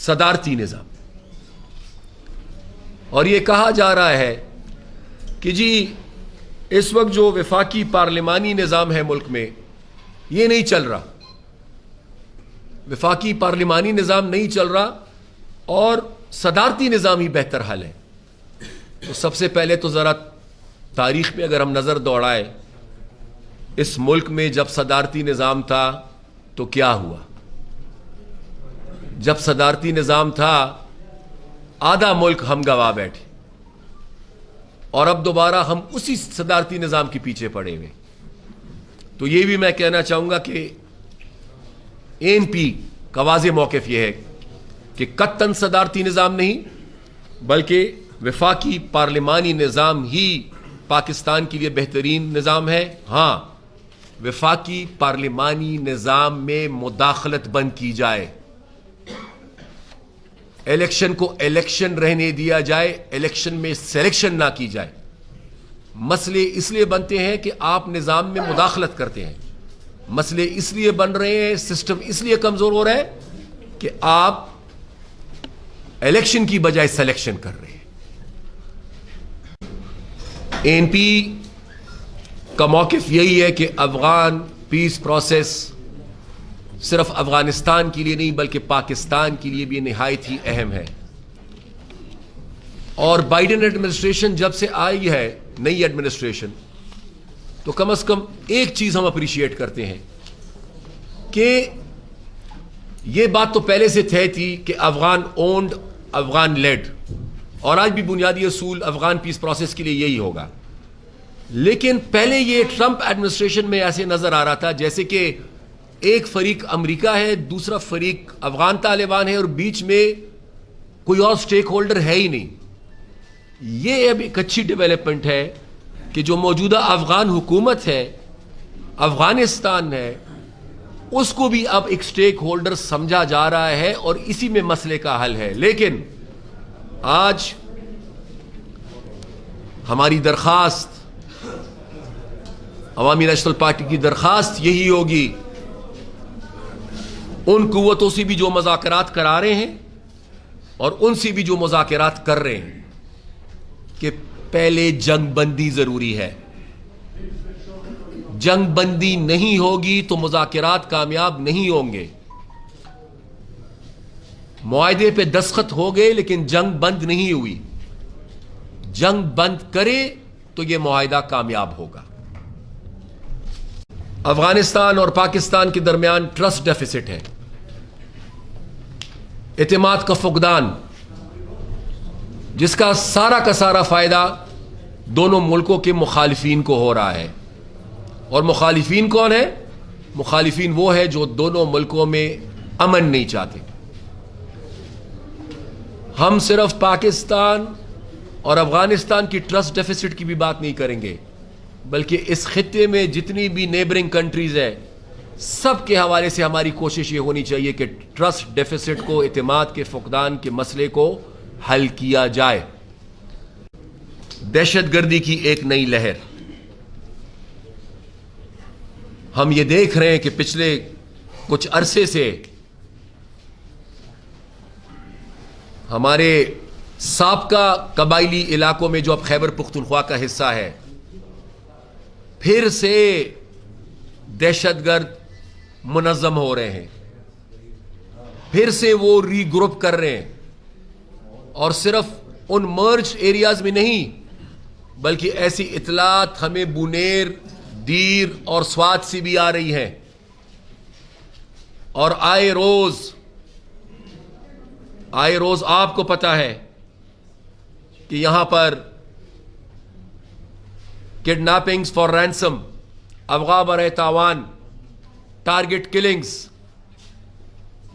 صدارتی نظام. اور یہ کہا جا رہا ہے کہ جی اس وقت جو وفاقی پارلیمانی نظام ہے ملک میں یہ نہیں چل رہا، وفاقی پارلیمانی نظام نہیں چل رہا اور صدارتی نظام ہی بہتر حل ہے. تو سب سے پہلے تو ذرا تاریخ میں اگر ہم نظر دوڑائیں، اس ملک میں جب صدارتی نظام تھا تو کیا ہوا؟ جب صدارتی نظام تھا آدھا ملک ہم گوا بیٹھے، اور اب دوبارہ ہم اسی صدارتی نظام کے پیچھے پڑے ہوئے. تو یہ بھی میں کہنا چاہوں گا کہ ANP کا واضح موقف یہ ہے کہ قطعاً صدارتی نظام نہیں بلکہ وفاقی پارلیمانی نظام ہی پاکستان کے لیے بہترین نظام ہے. ہاں، وفاقی پارلیمانی نظام میں مداخلت بند کی جائے، الیکشن کو الیکشن رہنے دیا جائے، الیکشن میں سلیکشن نہ کی جائے. مسئلے اس لیے بنتے ہیں کہ آپ نظام میں مداخلت کرتے ہیں، مسئلے اس لیے بن رہے ہیں، سسٹم اس لیے کمزور ہو رہا ہے کہ آپ الیکشن کی بجائے سلیکشن کر رہے ہیں. ANP کا موقف یہی ہے کہ افغان پیس پروسیس صرف افغانستان کے لیے نہیں بلکہ پاکستان کے لیے بھی نہایت ہی اہم ہے. اور بائیڈن ایڈمنسٹریشن جب سے آئی ہے، نئی ایڈمنسٹریشن، تو کم از کم ایک چیز ہم اپریشیٹ کرتے ہیں کہ یہ بات تو پہلے سے طے تھی کہ افغان اونڈ، افغان لیڈ، اور آج بھی بنیادی اصول افغان پیس پروسیس کے لیے یہی ہوگا. لیکن پہلے یہ ٹرمپ ایڈمنسٹریشن میں ایسے نظر آ رہا تھا جیسے کہ ایک فریق امریکہ ہے، دوسرا فریق افغان طالبان ہے، اور بیچ میں کوئی اور سٹیک ہولڈر ہے ہی نہیں. یہ اب ایک اچھی ڈیولپمنٹ ہے کہ جو موجودہ افغان حکومت ہے، افغانستان ہے، اس کو بھی اب ایک سٹیک ہولڈر سمجھا جا رہا ہے اور اسی میں مسئلے کا حل ہے. لیکن آج ہماری درخواست، عوامی نیشنل پارٹی کی درخواست یہی ہوگی ان قوتوں سے بھی جو مذاکرات کرا رہے ہیں اور ان سے بھی جو مذاکرات کر رہے ہیں کہ پہلے جنگ بندی ضروری ہے. جنگ بندی نہیں ہوگی تو مذاکرات کامیاب نہیں ہوں گے. معاہدے پہ دستخط ہو گئے لیکن جنگ بند نہیں ہوئی. جنگ بند کرے تو یہ معاہدہ کامیاب ہوگا. افغانستان اور پاکستان کے درمیان ٹرسٹ ڈیفیسٹ ہے، اعتماد کا فقدان، جس کا سارا فائدہ دونوں ملکوں کے مخالفین کو ہو رہا ہے. اور مخالفین کون ہیں؟ مخالفین وہ ہے جو دونوں ملکوں میں امن نہیں چاہتے. ہم صرف پاکستان اور افغانستان کی ٹرسٹ ڈیفیسٹ کی بھی بات نہیں کریں گے بلکہ اس خطے میں جتنی بھی نیبرنگ کنٹریز ہیں سب کے حوالے سے ہماری کوشش یہ ہونی چاہیے کہ ٹرسٹ ڈیفیسٹ کو، اعتماد کے فقدان کے مسئلے کو حل کیا جائے. دہشت گردی کی ایک نئی لہر ہم یہ دیکھ رہے ہیں کہ پچھلے کچھ عرصے سے ہمارے سابقہ قبائلی علاقوں میں جو اب خیبر پختونخوا کا حصہ ہے، پھر سے دہشت گرد منظم ہو رہے ہیں، پھر سے وہ ری گروپ کر رہے ہیں. اور صرف ان مرج ایریاز میں نہیں بلکہ ایسی اطلاعات ہمیں بونیر، دیر اور سوات سے بھی آ رہی ہیں. اور آئے روز آپ کو پتا ہے کہ یہاں پر کڈنیپنگز فار رینسم، افغاں برائے تاوان، ٹارگٹ کلنگز،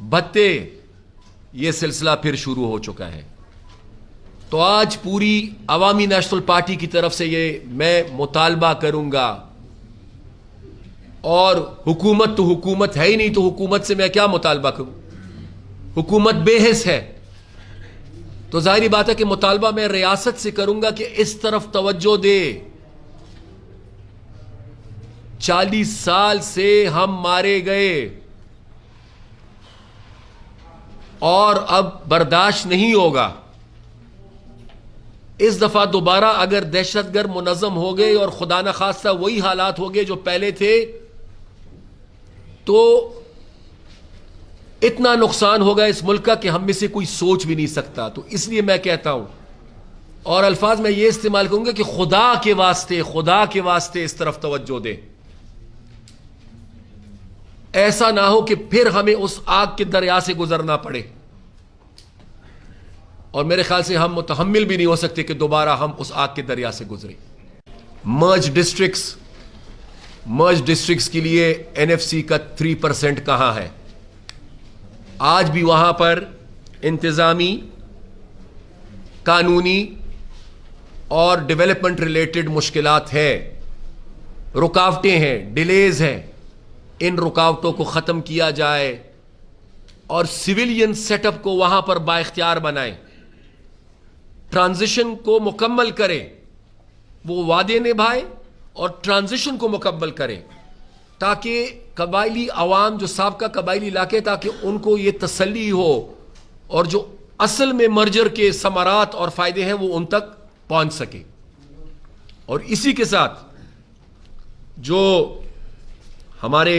بھتے، یہ سلسلہ پھر شروع ہو چکا ہے. تو آج پوری عوامی نیشنل پارٹی کی طرف سے یہ میں مطالبہ کروں گا، اور حکومت تو حکومت ہے ہی نہیں تو حکومت سے میں کیا مطالبہ کروں؟ حکومت بے حس ہے. تو ظاہری بات ہے کہ مطالبہ میں ریاست سے کروں گا کہ اس طرف توجہ دے. 40 سال سے ہم مارے گئے، اور اب برداشت نہیں ہوگا. اس دفعہ دوبارہ اگر دہشت گرد منظم ہو گئے اور خدا نخواستہ وہی حالات ہو گئے جو پہلے تھے تو اتنا نقصان ہوگا اس ملک کا کہ ہم میں سے کوئی سوچ بھی نہیں سکتا. تو اس لیے میں کہتا ہوں اور الفاظ میں یہ استعمال کروں گا کہ خدا کے واسطے اس طرف توجہ دیں. ایسا نہ ہو کہ پھر ہمیں اس آگ کے دریا سے گزرنا پڑے, اور میرے خیال سے ہم متحمل بھی نہیں ہو سکتے کہ دوبارہ ہم اس آگ کے دریا سے گزریں. مرج ڈسٹرکٹس کے لیے NFC کا 3% کہاں ہے؟ آج بھی وہاں پر انتظامی, قانونی اور ڈیولپمنٹ ریلیٹڈ مشکلات ہیں, رکاوٹیں ہیں, ڈیلیز ہیں. ان رکاوٹوں کو ختم کیا جائے اور سویلین سیٹ اپ کو وہاں پر بااختیار بنائیں, ٹرانزیشن کو مکمل کریں, وہ وعدے نبھائیں اور ٹرانزیشن کو مکمل کریں تاکہ قبائلی عوام جو سابقہ قبائلی علاقے تاکہ ان کو یہ تسلی ہو اور جو اصل میں مرجر کے ثمرات اور فائدے ہیں وہ ان تک پہنچ سکے. اور اسی کے ساتھ جو ہمارے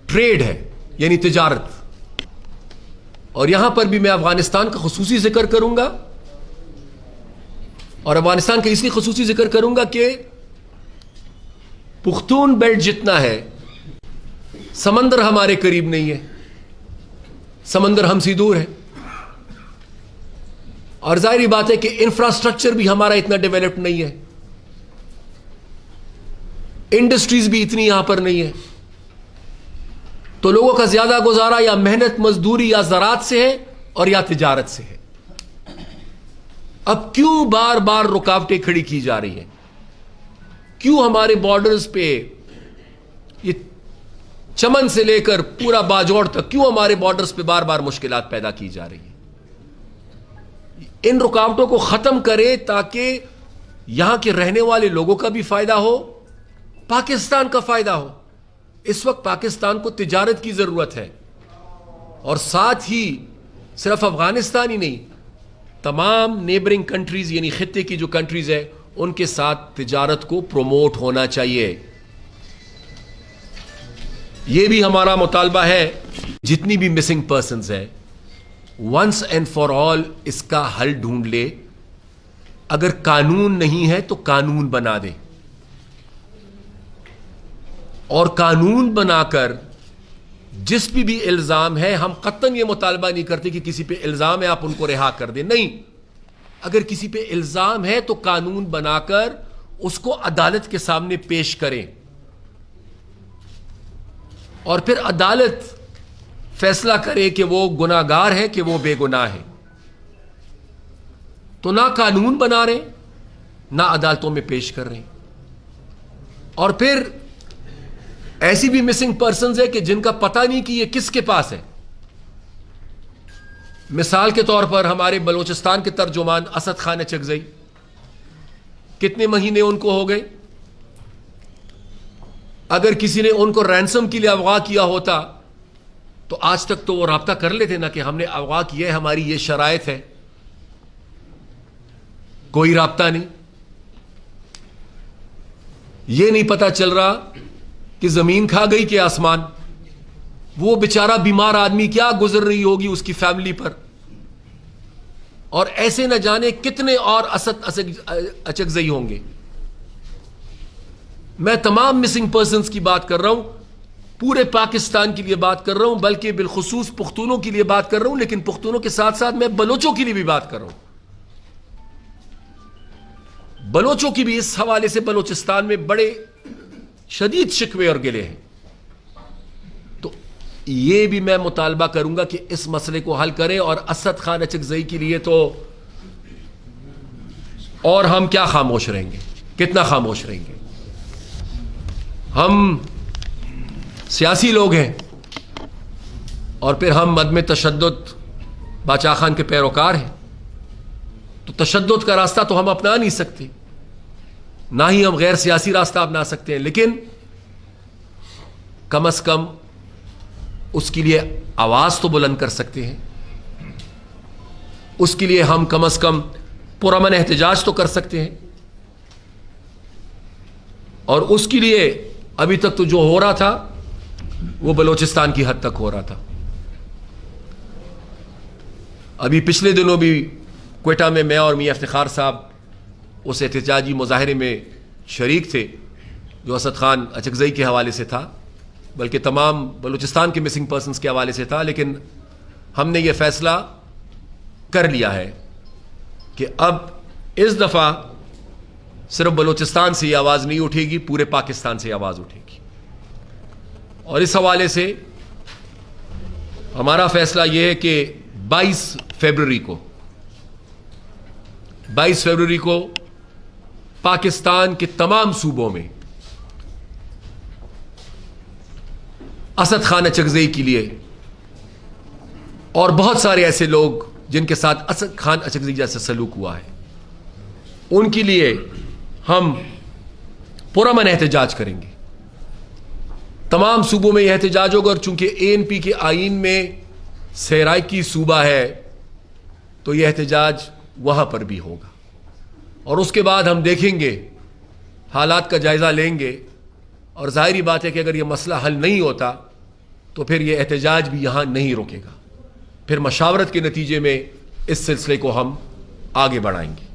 ٹریڈ ہے یعنی تجارت, اور یہاں پر بھی میں افغانستان کا خصوصی ذکر کروں گا, اور افغانستان کا اس لیے خصوصی ذکر کروں گا کہ پختون بیلٹ جتنا ہے سمندر ہمارے قریب نہیں ہے, سمندر ہم سے دور ہے, اور ظاہری بات ہے کہ انفراسٹرکچر بھی ہمارا اتنا ڈیولپڈ نہیں ہے, انڈسٹریز بھی اتنی یہاں پر نہیں ہے. تو لوگوں کا زیادہ گزارا یا محنت مزدوری یا زراعت سے ہے اور یا تجارت سے ہے. اب کیوں بار بار رکاوٹیں کھڑی کی جا رہی ہیں؟ کیوں ہمارے بارڈرز پہ یہ چمن سے لے کر پورا باجوڑ تک کیوں ہمارے بارڈرز پہ بار بار مشکلات پیدا کی جا رہی ہیں؟ ان رکاوٹوں کو ختم کرے تاکہ یہاں کے رہنے والے لوگوں کا بھی فائدہ ہو, پاکستان کا فائدہ ہو. اس وقت پاکستان کو تجارت کی ضرورت ہے, اور ساتھ ہی صرف افغانستان ہی نہیں, تمام نیبرنگ کنٹریز یعنی خطے کی جو کنٹریز ہے ان کے ساتھ تجارت کو پروموٹ ہونا چاہیے. یہ بھی ہمارا مطالبہ ہے. جتنی بھی مسنگ پرسنز ہے ونس اینڈ فار آل اس کا حل ڈھونڈ لے. اگر قانون نہیں ہے تو قانون بنا دے, اور قانون بنا کر جس پہ بھی الزام ہے, ہم قطعاً یہ مطالبہ نہیں کرتے کہ کسی پہ الزام ہے آپ ان کو رہا کر دیں, نہیں. اگر کسی پہ الزام ہے تو قانون بنا کر اس کو عدالت کے سامنے پیش کریں, اور پھر عدالت فیصلہ کرے کہ وہ گناہگار ہے کہ وہ بے گناہ ہے. تو نہ قانون بنا رہے نہ عدالتوں میں پیش کر رہے ہیں. اور پھر ایسی بھی مسنگ پرسنز ہے کہ جن کا پتہ نہیں کہ یہ کس کے پاس ہے. مثال کے طور پر ہمارے بلوچستان کے ترجمان اسد خان اچکزئی, کتنے مہینے ان کو ہو گئے. اگر کسی نے ان کو رینسم کے لیے اغوا کیا ہوتا تو آج تک تو وہ رابطہ کر لیتے نا کہ ہم نے اغوا کیا ہے, ہماری یہ شرائط ہے. کوئی رابطہ نہیں. یہ نہیں پتا چل رہا کہ زمین کھا گئی کہ آسمان. وہ بیچارہ بیمار آدمی کیا گزر رہی ہوگی اس کی فیملی پر, اور ایسے نہ جانے کتنے اور اسد اچکزئی ہوں گے. میں تمام مسنگ پرسنز کی بات کر رہا ہوں, پورے پاکستان کے لیے بات کر رہا ہوں, بلکہ بالخصوص پختونوں کے لیے بات کر رہا ہوں, لیکن پختونوں کے ساتھ ساتھ میں بلوچوں کے لیے بھی بات کر رہا ہوں. بلوچوں کی بھی اس حوالے سے بلوچستان میں بڑے شدید شکوے اور گلے ہیں. تو یہ بھی میں مطالبہ کروں گا کہ اس مسئلے کو حل کریں. اور اسد خان اچکزئی کے لیے تو اور ہم کیا خاموش رہیں گے, کتنا خاموش رہیں گے. ہم سیاسی لوگ ہیں اور پھر ہم عدم تشدد باچا خان کے پیروکار ہیں, تو تشدد کا راستہ تو ہم اپنا نہیں سکتے, نہ ہی ہم غیر سیاسی راستہ اپنا سکتے ہیں. لیکن کم از کم اس کے لیے آواز تو بلند کر سکتے ہیں, اس کے لیے ہم کم از کم پرامن احتجاج تو کر سکتے ہیں, اور اس کے لیے ابھی تک تو جو ہو رہا تھا وہ بلوچستان کی حد تک ہو رہا تھا. ابھی پچھلے دنوں بھی کوئٹہ میں اور میاں افتخار صاحب اس احتجاجی مظاہرے میں شریک تھے جو اسد خان اچکزئی کے حوالے سے تھا, بلکہ تمام بلوچستان کے مسنگ پرسنز کے حوالے سے تھا. لیکن ہم نے یہ فیصلہ کر لیا ہے کہ اب اس دفعہ صرف بلوچستان سے یہ آواز نہیں اٹھے گی, پورے پاکستان سے آواز اٹھے گی. اور اس حوالے سے ہمارا فیصلہ یہ ہے کہ 22 فروری کو پاکستان کے تمام صوبوں میں اسد خان اچکزئی کے لیے اور بہت سارے ایسے لوگ جن کے ساتھ اسد خان اچکزئی جیسا سلوک ہوا ہے ان کے لیے ہم پرامن احتجاج کریں گے. تمام صوبوں میں یہ احتجاج ہوگا, اور چونکہ ANP کے آئین میں سرائکی صوبہ ہے تو یہ احتجاج وہاں پر بھی ہوگا. اور اس کے بعد ہم دیکھیں گے, حالات کا جائزہ لیں گے, اور ظاہری بات ہے کہ اگر یہ مسئلہ حل نہیں ہوتا تو پھر یہ احتجاج بھی یہاں نہیں رکے گا, پھر مشاورت کے نتیجے میں اس سلسلے کو ہم آگے بڑھائیں گے.